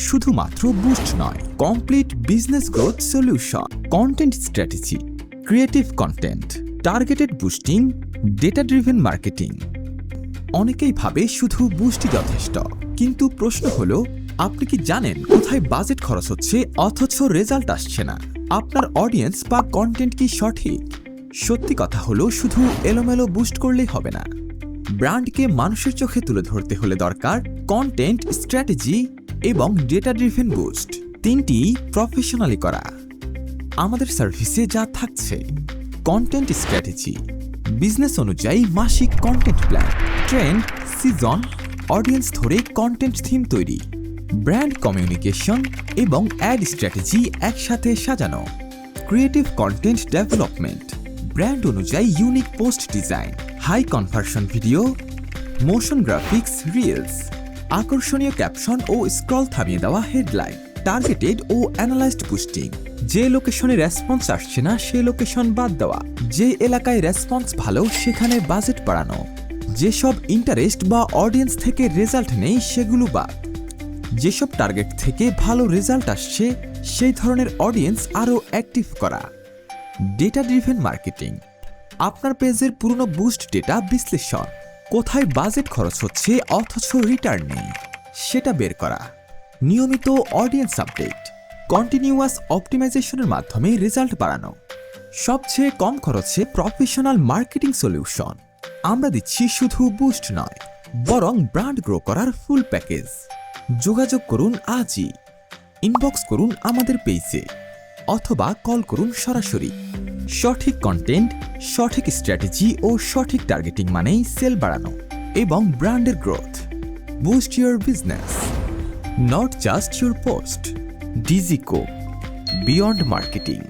শুধুমাত্র বুস্ট নয়, complete business growth solution, content strategy, creative content, targeted boosting, data driven marketing. অনেকেই ভাবে শুধু বুস্টই যথেষ্ট, কিন্তু প্রশ্ন হলো, আপনি কি জানেন কোথায় বাজেট খরচ হচ্ছে অথচ রেজাল্ট আসছে না? আপনার অডিয়েন্স বা কন্টেন্ট কি সঠিক? সত্যি কথা হলো, শুধু এলোমেলো বুস্ট করলেই হবে না। ব্র্যান্ডকে মানুষের চোখে তুলে ধরতে হলে দরকার কন্টেন্ট স্ট্র্যাটেজি এবং ডেটা ড্রিভেন বুস্ট, তিনটি প্রফেশনালি করা। আমাদের সার্ভিসে যা থাকছে: কন্টেন্ট স্ট্র্যাটেজি, বিজনেস অনুযায়ী মাসিক content plan, trend, season, audience ধরে কন্টেন্ট থিম তৈরি, ব্র্যান্ড কমিউনিকেশন এবং অ্যাড স্ট্র্যাটেজি একসাথে সাজানো, ক্রিয়েটিভ কন্টেন্ট ডেভেলপমেন্ট, ব্র্যান্ড অনুযায়ী unique post design, high conversion video, motion graphics, reels, আকর্ষণীয় ক্যাপশন ও স্ক্রল থামিয়ে দেওয়া হেডলাইন, টার্গেটেড ও অ্যানালাইজড বুস্টিং, যে লোকেশনে রেসপন্স আসছে না সে লোকেশন বাদ দেওয়া, যে এলাকায় রেসপন্স ভালো সেখানে বাজেট বাড়ানো, যেসব ইন্টারেস্ট বা অডিয়েন্স থেকে রেজাল্ট নেই সেগুলো বাদ, যেসব টার্গেট থেকে ভালো রেজাল্ট আসছে সেই ধরনের অডিয়েন্স আরও অ্যাক্টিভ করা। ডেটা ড্রিভেন মার্কেটিং, আপনার পেজের পুরনো বুস্ট ডেটা বিশ্লেষণ, কোথায় বাজেট খরচ হচ্ছে অথচ রিটার্ন নেই সেটা বের করা, নিয়মিত অডিয়েন্স আপডেট, কন্টিনিউয়াস অপটিমাইজেশনের মাধ্যমে রেজাল্ট বাড়ানো, সবচেয়ে কম খরচে প্রফেশনাল মার্কেটিং সলিউশন। আমরা দিচ্ছি শুধু বুস্ট নয়, বরং ব্র্যান্ড গ্রো করার ফুল প্যাকেজ। যোগাযোগ করুন আজই, ইনবক্স করুন আমাদের পেজে অথবা কল করুন সরাসরি। সঠিক কন্টেন্ট, সঠিক স্ট্র্যাটেজি ও সঠিক টার্গেটিং মানেই সেল বাড়ানো এবং ব্র্যান্ডের growth. Boost your business, not just your post. Digico, beyond marketing.